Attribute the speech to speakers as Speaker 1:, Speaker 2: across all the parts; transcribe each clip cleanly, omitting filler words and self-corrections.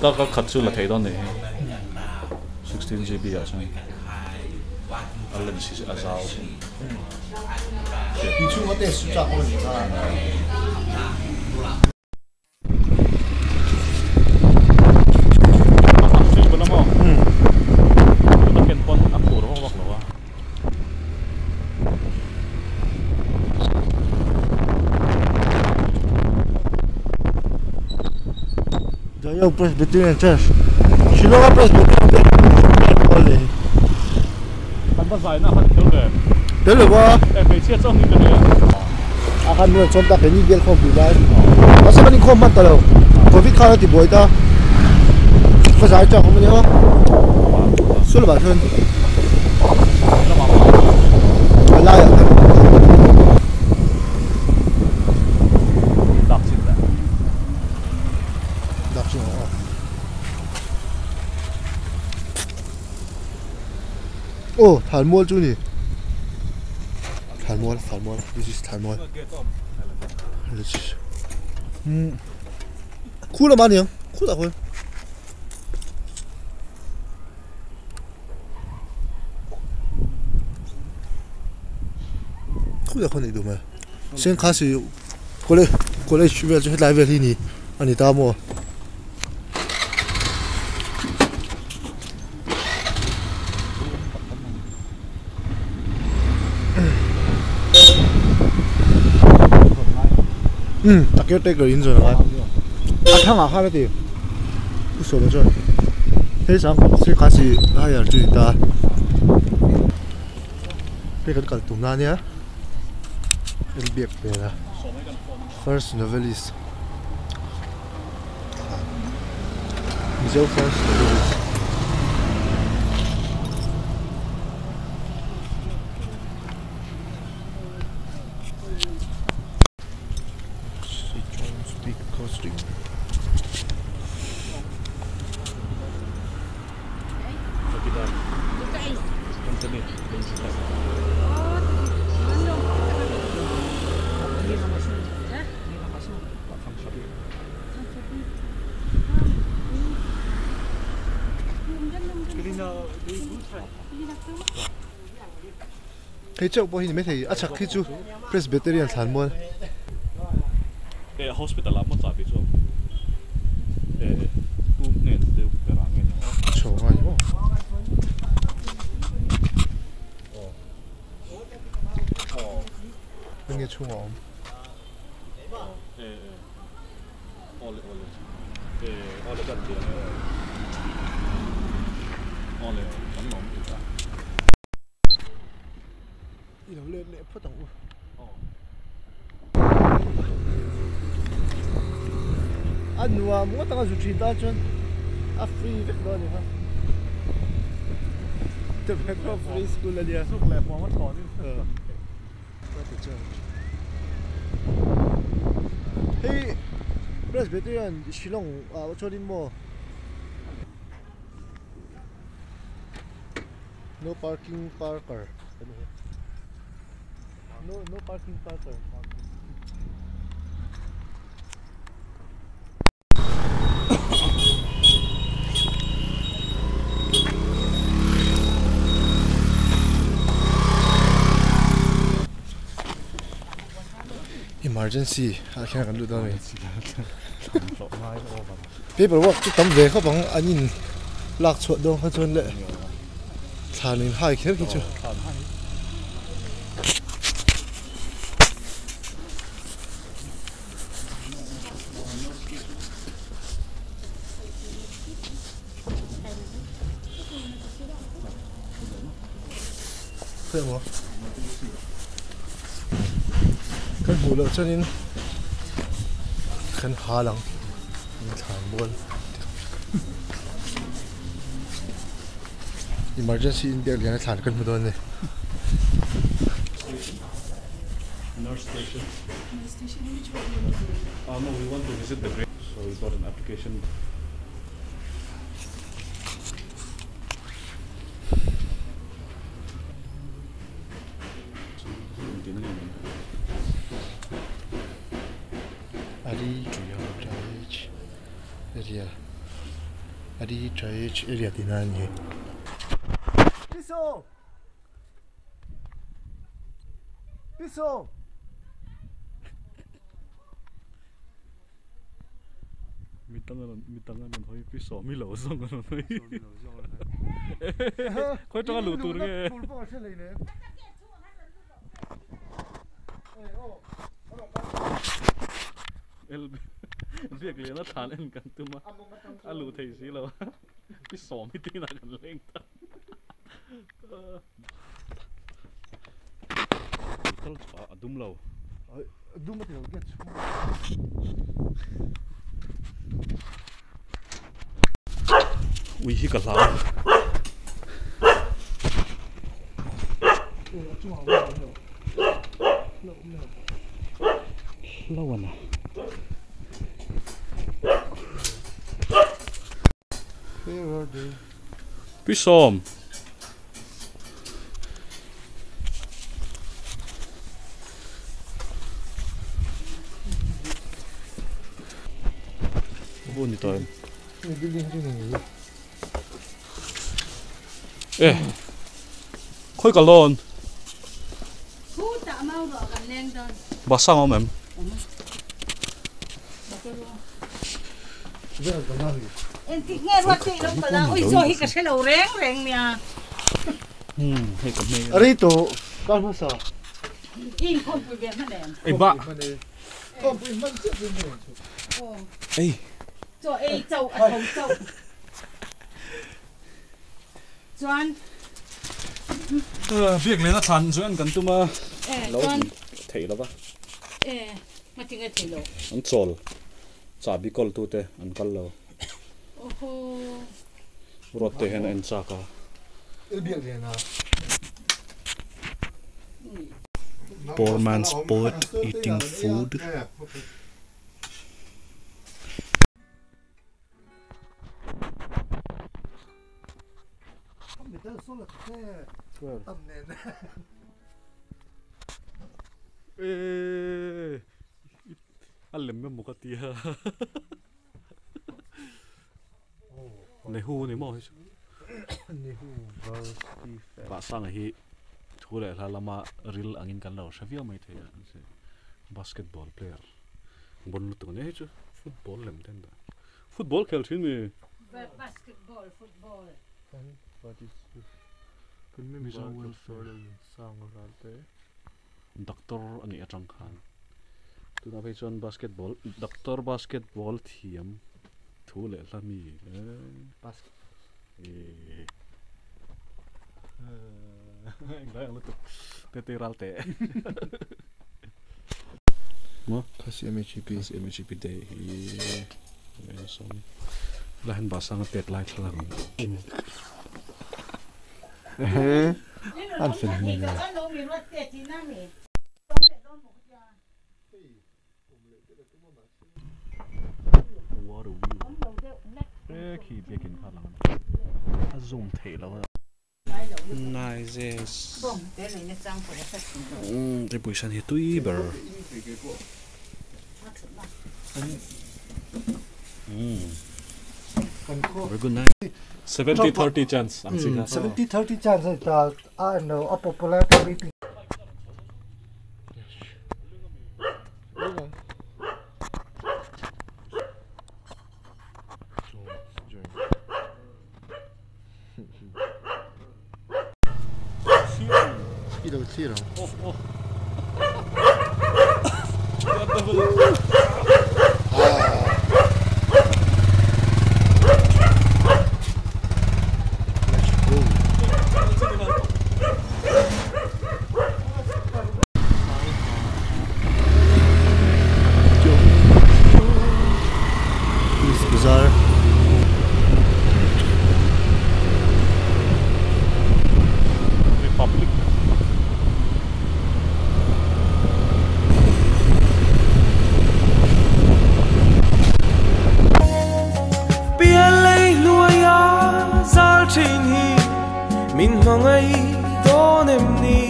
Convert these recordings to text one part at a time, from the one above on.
Speaker 1: ta có khát chú là thấy đó này 16 GB à sao anh lên xí à sao
Speaker 2: đi chung có thể sưu tập rồi Yo Presbyterian Church. Shillong Presbyterian Church.
Speaker 1: Kan bazai na kan thiếu được.
Speaker 2: Thiếu được quá.
Speaker 1: Em phải chia trong những cái này.
Speaker 2: À kan mua trong ta cái ní biên không bị lại. Nó sẽ bên không mất tao đâu. Covid khai thì bồi ta. Bazai cho không nhớ. Sửa bản thân. Lại à. Oh, Talmud chú nhỉ? Talmud. This is Talmud. Cool là bao nhiêu? Cool là thôi. Cool là không này đủ mà.先开始过来区别就来这里呢，啊你大么？大家对个人做啦，看下看那点，不说了这，非常最开始那样注意到，这个搞动哪呢？Biakliana啦 ，First novelist， MIZO first novelist。Hey, Joe, boy, you made a check to Presbyterian Thlàn.
Speaker 1: Hospital là một giải ví dụ. Tu nên đều phải làm cái này.
Speaker 2: Chồng ai vậy? Bên nghe chung không?
Speaker 1: Ole gần tiền. Ole vẫn nóng được.
Speaker 2: Đi đâu lên lại phất tổng. Anh nuôi mua tao dùng chín ta chân, free việc đó nhỉ ha? Từ việc đó free school là gì?
Speaker 1: Lúc lẹ quá mất còn đi.
Speaker 2: Hey, Presbyterian Shillong cho đi mua. No parking parker. No parking parker. Emergency, I can't do that. Paperwork to come về các bạn anh nhìn lạc chuột đâu hết trơn lệ. Thà nên hai khép kia chưa? Thế mà cái bù lợn cho nên khăn hà lắm thằng buồn emergency in Biakliana Thlàn cần một đôi này
Speaker 1: Nurse station. Nurse station, which one do you want to do? No, we want to visit the grave, so we got an application.
Speaker 2: Adi try area tinani. Piso. Piso.
Speaker 1: Mitangan thôi piso mi lẩu xong rồi thôi. Khói cho lẩu tụt nghe. Biakliana Thlàn en kan tuma alu thei si lo piso mi tina kan leng ta. Tal adum lo.
Speaker 2: Adum ma tino get.
Speaker 1: Ui hi ka la. Lâu à. Pisom. Buồn thì tôi. Ê, khôi cả lon. Bà sang không em?
Speaker 3: Em thích nghe loạt chị lắm cả là ôi rồi hi cả xe lầu reng reng nè.
Speaker 1: Hay cả mày.
Speaker 2: Ari to con mà sao?
Speaker 3: In không phải việc mà đèn.
Speaker 1: Ê bà.
Speaker 2: Không phải mất chết rồi.
Speaker 1: Ê.
Speaker 3: Cho ê châu à thầu châu. Doan.
Speaker 1: Biakliana Thlàn rồi anh cần tụi mà.
Speaker 3: Doan.
Speaker 1: Thấy là ba.
Speaker 3: Mà tiếng thấy lo.
Speaker 1: Anh chol. Chả bị call tụi te anh call lo. Rốt te hen anh chả cả.
Speaker 2: Biakliana.
Speaker 1: Poor man's poet eating food. Anh làm mấy một cái tia. Này hu này mò. Bà sang hi thu lại là lama real angin kan lo savia mai the basketball player. Bon lu tu ne chu football lem ten da. Football khel thin mi.
Speaker 3: Basketball, football.
Speaker 2: What is
Speaker 1: MIZO welfare
Speaker 2: sang ralte.
Speaker 1: Doctor ani atang khan. Tu na phei basketball doctor basketball thiam thu le la mi.
Speaker 2: Basket.
Speaker 1: Enggak yang lutuk teteral te. Mo
Speaker 2: Kasi
Speaker 1: MHP day. So lahan basang tet light lang.
Speaker 2: An fin ni.
Speaker 1: What a view. Khi biakin kha lang. A zoom thei law. Nice.
Speaker 3: Bom, thế này nó trang phải là
Speaker 1: Cái buổi sáng thì tui bờ. Very good night. 70-30 chance.
Speaker 2: 70-30 chance that I know a popular meeting. Tiro. BAZAAR.
Speaker 1: Republic.
Speaker 4: Min mangai don em ni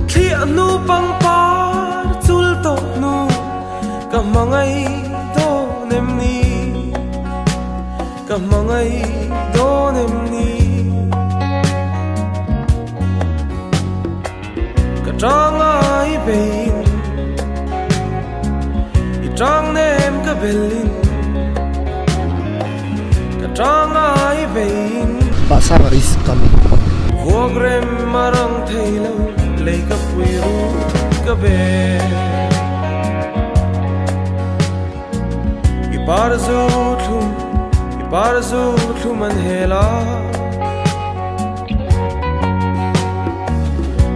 Speaker 4: khi anu bang pa mangai do nemni ka mangai do nemni ka tangai bein I tang nem ka belin ka tangai bein
Speaker 2: BAZAAR is coming.
Speaker 4: Vogrem marang thailau leika puiru ka be Iparzu thum an hela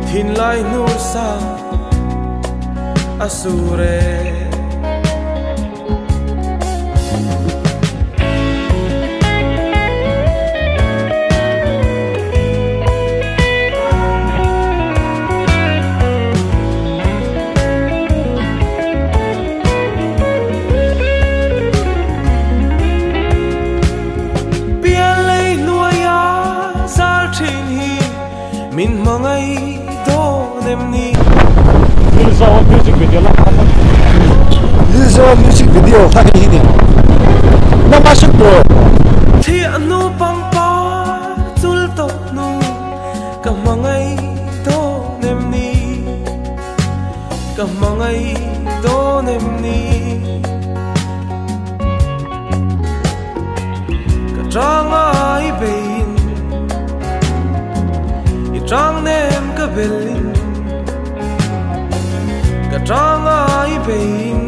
Speaker 4: Thin lai nur sa asure Min mangai do nemni
Speaker 1: MIZO music video la
Speaker 2: MIZO music video hai ni na masuk bro
Speaker 4: thi anu pang pa chul to nu ka mangai do nemni ka mangai do nemni ka trangai bein Trang nem ka belin ka trangai bein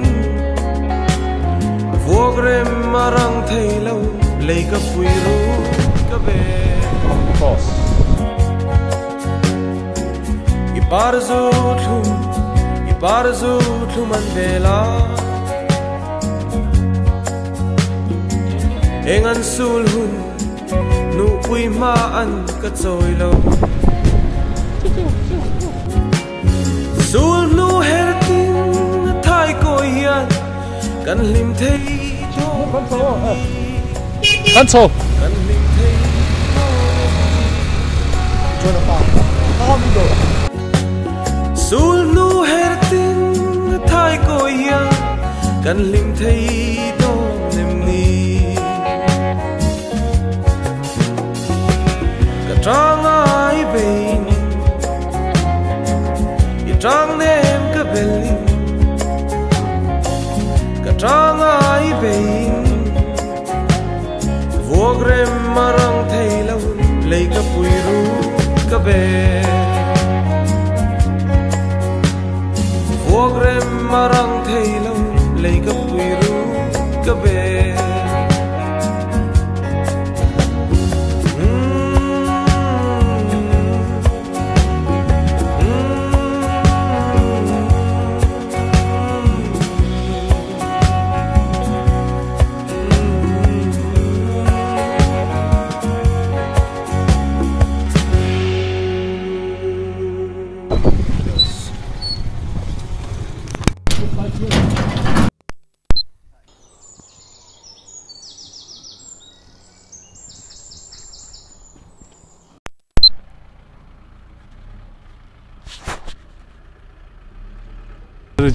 Speaker 4: Vogrem marang thailau leika puiru ka be
Speaker 1: boss
Speaker 4: Iparzu thum an vela Engan sul hun nu pui ma an ka choi lo Sul nu hertin thai ko hian kan lim thei cho
Speaker 1: Cancel
Speaker 4: kan lim thei
Speaker 2: cho nó pa không được
Speaker 4: Sul nu hertin thai ko hian kan lim thei to nemni ka trangai bein Trang nem ka belin ka trangai bein Vogrem marang thailau leika puiru ka be Vogrem marang thailau leika puiru ka be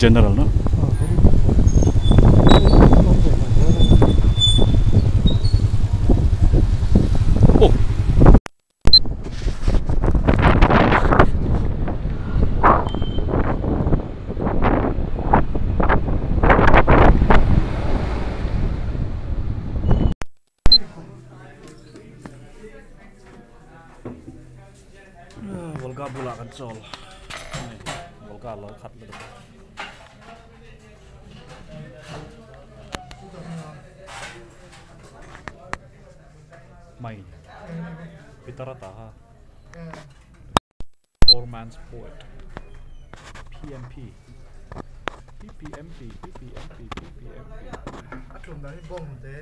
Speaker 1: general no oh volga bula kan chol volga lo khat le Mai Pitarata ha Poor man's poet PMP PPMP PPMP PPMP
Speaker 2: Atlum dari bong te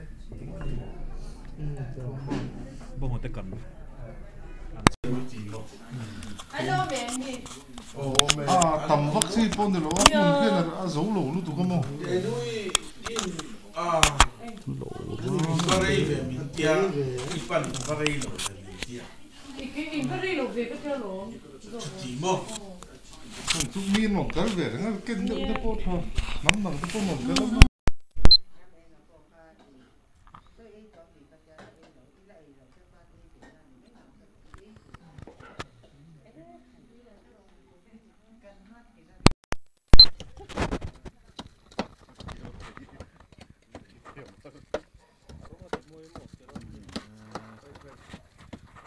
Speaker 1: bông te kan
Speaker 3: Alo mẹ
Speaker 5: tầm vaccine pon de lo mun ke na zo lo lu tu kamo
Speaker 6: Varei ve mintia ipan varei lo mintia
Speaker 3: Cái varei lo về cái lo
Speaker 6: timo
Speaker 5: Không chúc miên một cái về nó kinh được cái bột thôi. Nắm bằng cái bột một cái lắm.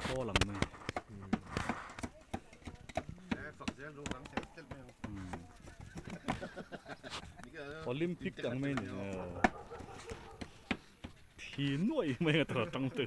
Speaker 1: to lắm này. Olympic chẳng mấy này. Thì nuôi mấy người thở trăng từ.